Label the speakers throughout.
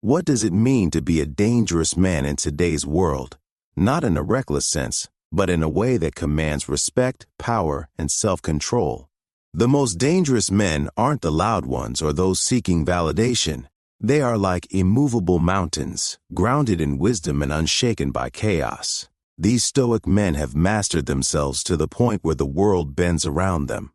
Speaker 1: What does it mean to be a dangerous man in today's world? Not in a reckless sense, but in a way that commands respect, power, and self-control. The most dangerous men aren't the loud ones or those seeking validation. They are like immovable mountains, grounded in wisdom and unshaken by chaos. These stoic men have mastered themselves to the point where the world bends around them.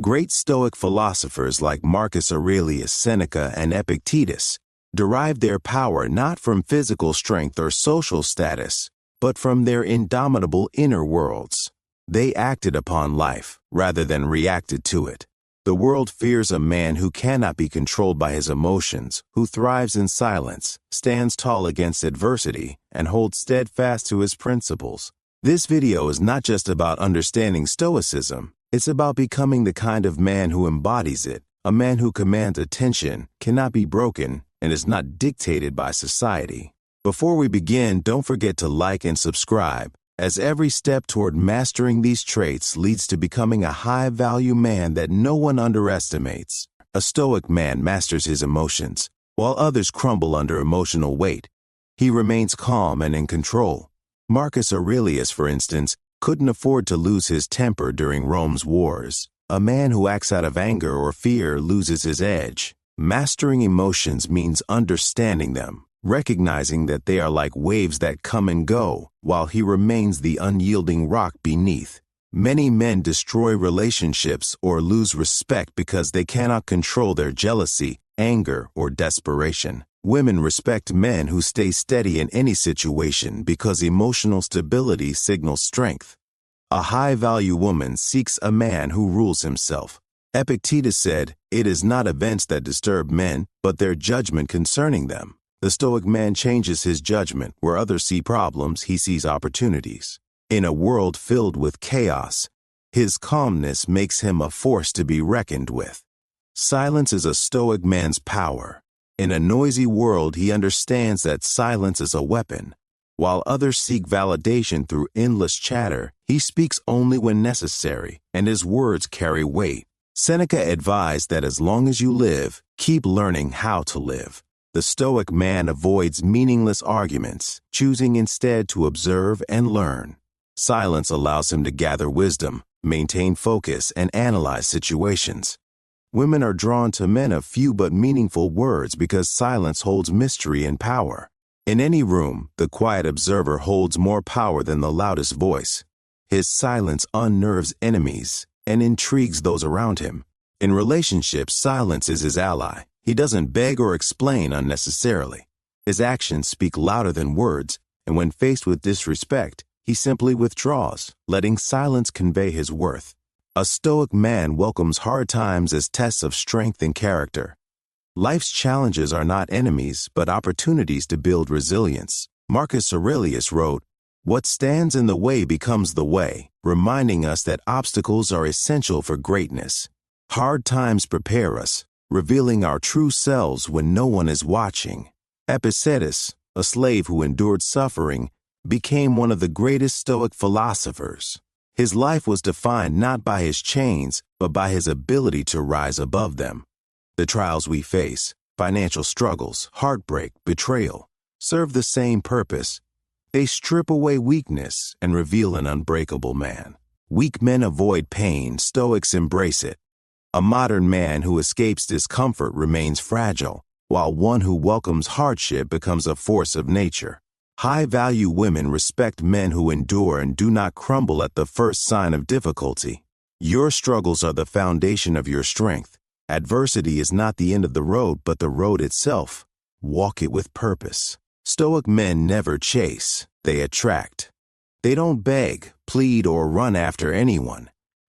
Speaker 1: Great Stoic philosophers like Marcus Aurelius, Seneca, and Epictetus derived their power not from physical strength or social status, but from their indomitable inner worlds. They acted upon life rather than reacted to it. The world fears a man who cannot be controlled by his emotions, who thrives in silence, stands tall against adversity, and holds steadfast to his principles. This video is not just about understanding Stoicism. It's about becoming the kind of man who embodies it, a man who commands attention, cannot be broken, and is not dictated by society. Before we begin, don't forget to like and subscribe, as every step toward mastering these traits leads to becoming a high-value man that no one underestimates. A Stoic man masters his emotions, while others crumble under emotional weight. He remains calm and in control. Marcus Aurelius, for instance, couldn't afford to lose his temper during Rome's wars. A man who acts out of anger or fear loses his edge. Mastering emotions means understanding them, recognizing that they are like waves that come and go, while he remains the unyielding rock beneath. Many men destroy relationships or lose respect because they cannot control their jealousy, anger, or desperation. Women respect men who stay steady in any situation because emotional stability signals strength. A high-value woman seeks a man who rules himself. Epictetus said, "It is not events that disturb men, but their judgment concerning them." The Stoic man changes his judgment. Where others see problems, he sees opportunities. In a world filled with chaos, his calmness makes him a force to be reckoned with. Silence is a Stoic man's power. In a noisy world, he understands that silence is a weapon. While others seek validation through endless chatter, he speaks only when necessary, and his words carry weight. Seneca advised that as long as you live, keep learning how to live. The Stoic man avoids meaningless arguments, choosing instead to observe and learn. Silence allows him to gather wisdom, maintain focus, and analyze situations. Women are drawn to men of few but meaningful words because silence holds mystery and power. In any room, the quiet observer holds more power than the loudest voice. His silence unnerves enemies and intrigues those around him. In relationships, silence is his ally. He doesn't beg or explain unnecessarily. His actions speak louder than words, and when faced with disrespect, he simply withdraws, letting silence convey his worth. A Stoic man welcomes hard times as tests of strength and character. Life's challenges are not enemies, but opportunities to build resilience. Marcus Aurelius wrote, "What stands in the way becomes the way," reminding us that obstacles are essential for greatness. Hard times prepare us, revealing our true selves when no one is watching. Epictetus, a slave who endured suffering, became one of the greatest Stoic philosophers. His life was defined not by his chains, but by his ability to rise above them. The trials we face, financial struggles, heartbreak, betrayal, serve the same purpose. They strip away weakness and reveal an unbreakable man. Weak men avoid pain, Stoics embrace it. A modern man who escapes discomfort remains fragile, while one who welcomes hardship becomes a force of nature. High-value women respect men who endure and do not crumble at the first sign of difficulty. Your struggles are the foundation of your strength. Adversity is not the end of the road, but the road itself. Walk it with purpose. Stoic men never chase, they attract. They don't beg, plead, or run after anyone,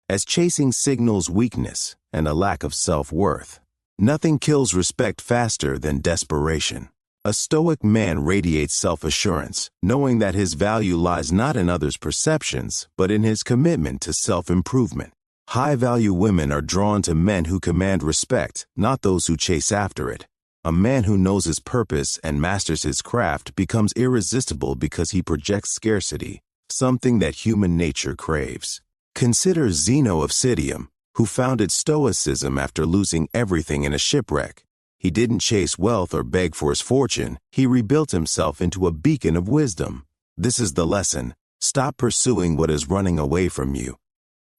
Speaker 1: as chasing signals weakness and a lack of self-worth. Nothing kills respect faster than desperation. A Stoic man radiates self-assurance, knowing that his value lies not in others' perceptions, but in his commitment to self-improvement. High-value women are drawn to men who command respect, not those who chase after it. A man who knows his purpose and masters his craft becomes irresistible because he projects scarcity, something that human nature craves. Consider Zeno of Citium, who founded Stoicism after losing everything in a shipwreck. He didn't chase wealth or beg for his fortune. He rebuilt himself into a beacon of wisdom. This is the lesson. Stop pursuing what is running away from you.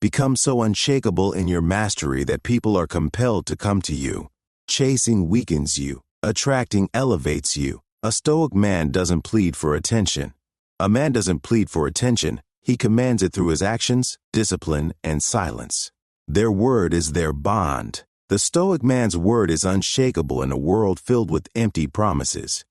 Speaker 1: Become so unshakable in your mastery that people are compelled to come to you. Chasing weakens you. Attracting elevates you. A Stoic man doesn't plead for attention. A man doesn't plead for attention. He commands it through his actions, discipline, and silence. Their word is their bond. The Stoic man's word is unshakable in a world filled with empty promises.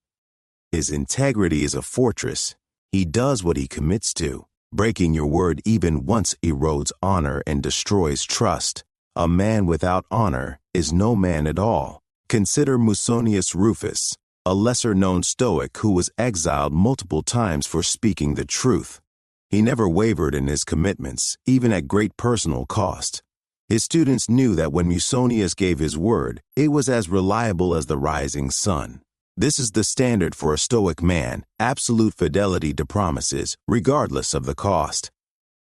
Speaker 1: His integrity is a fortress. He does what he commits to. Breaking your word even once erodes honor and destroys trust. A man without honor is no man at all. Consider Musonius Rufus, a lesser-known Stoic who was exiled multiple times for speaking the truth. He never wavered in his commitments, even at great personal cost. His students knew that when Musonius gave his word, it was as reliable as the rising sun. This is the standard for a Stoic man, absolute fidelity to promises, regardless of the cost.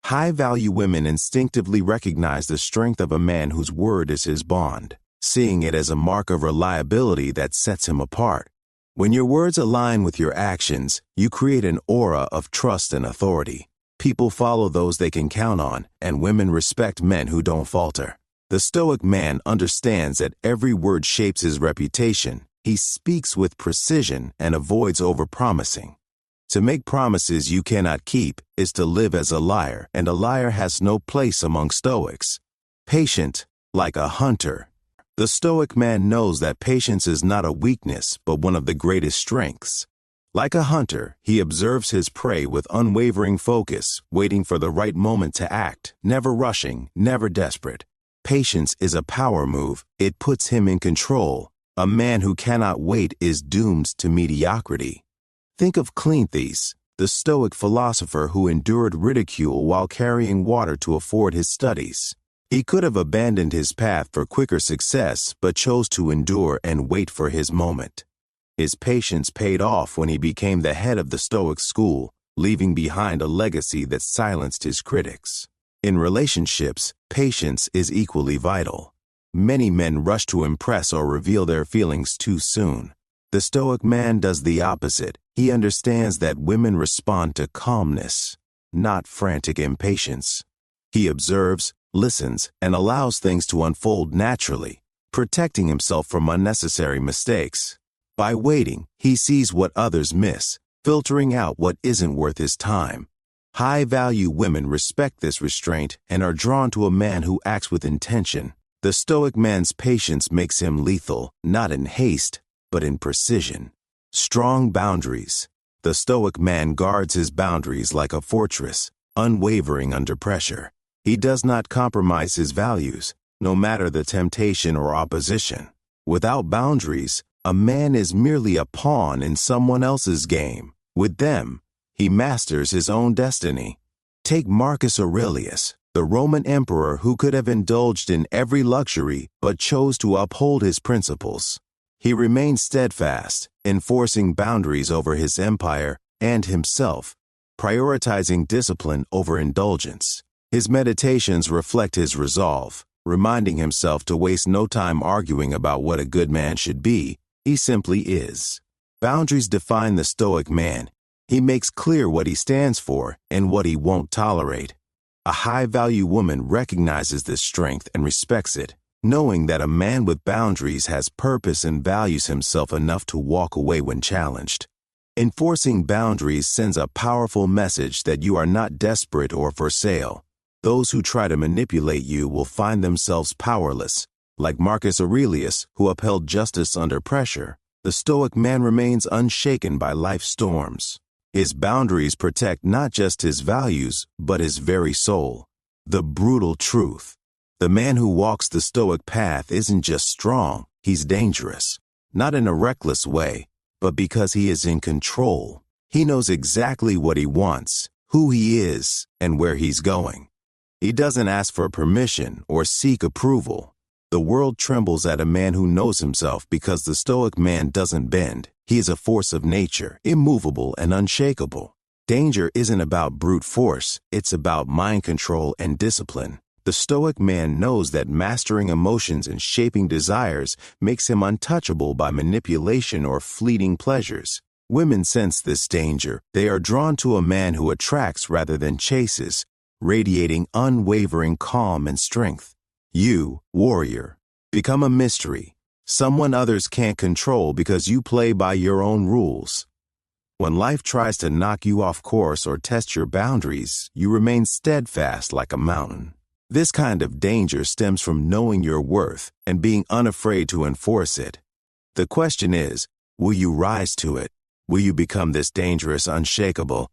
Speaker 1: High-value women instinctively recognize the strength of a man whose word is his bond, seeing it as a mark of reliability that sets him apart. When your words align with your actions, you create an aura of trust and authority. People follow those they can count on, and women respect men who don't falter. The Stoic man understands that every word shapes his reputation. He speaks with precision and avoids overpromising. To make promises you cannot keep is to live as a liar, and a liar has no place among Stoics. Patient, like a hunter. The Stoic man knows that patience is not a weakness, but one of the greatest strengths. Like a hunter, he observes his prey with unwavering focus, waiting for the right moment to act, never rushing, never desperate. Patience is a power move. It puts him in control. A man who cannot wait is doomed to mediocrity. Think of Cleanthes, the Stoic philosopher who endured ridicule while carrying water to afford his studies. He could have abandoned his path for quicker success, but chose to endure and wait for his moment. His patience paid off when he became the head of the Stoic school, leaving behind a legacy that silenced his critics. In relationships, patience is equally vital. Many men rush to impress or reveal their feelings too soon. The Stoic man does the opposite. He understands that women respond to calmness, not frantic impatience. He observes, listens, and allows things to unfold naturally, protecting himself from unnecessary mistakes. By waiting, he sees what others miss, filtering out what isn't worth his time. High-value women respect this restraint and are drawn to a man who acts with intention. The Stoic man's patience makes him lethal, not in haste, but in precision. Strong boundaries. The Stoic man guards his boundaries like a fortress, unwavering under pressure. He does not compromise his values, no matter the temptation or opposition. Without boundaries, a man is merely a pawn in someone else's game. With them, he masters his own destiny. Take Marcus Aurelius, the Roman emperor who could have indulged in every luxury but chose to uphold his principles. He remained steadfast, enforcing boundaries over his empire and himself, prioritizing discipline over indulgence. His meditations reflect his resolve, reminding himself to waste no time arguing about what a good man should be. He simply is. Boundaries define the Stoic man. He makes clear what he stands for and what he won't tolerate. A high-value woman recognizes this strength and respects it, knowing that a man with boundaries has purpose and values himself enough to walk away when challenged. Enforcing boundaries sends a powerful message that you are not desperate or for sale. Those who try to manipulate you will find themselves powerless. Like Marcus Aurelius, who upheld justice under pressure, the Stoic man remains unshaken by life's storms. His boundaries protect not just his values, but his very soul. The brutal truth. The man who walks the Stoic path isn't just strong, he's dangerous. Not in a reckless way, but because he is in control. He knows exactly what he wants, who he is, and where he's going. He doesn't ask for permission or seek approval. The world trembles at a man who knows himself because the Stoic man doesn't bend. He is a force of nature, immovable and unshakable. Danger isn't about brute force, it's about mind control and discipline. The Stoic man knows that mastering emotions and shaping desires makes him untouchable by manipulation or fleeting pleasures. Women sense this danger. They are drawn to a man who attracts rather than chases, radiating unwavering calm and strength. You, warrior, become a mystery, someone others can't control because you play by your own rules. When life tries to knock you off course or test your boundaries, you remain steadfast like a mountain. This kind of danger stems from knowing your worth and being unafraid to enforce it. The question is, will you rise to it? Will you become this dangerous, unshakable,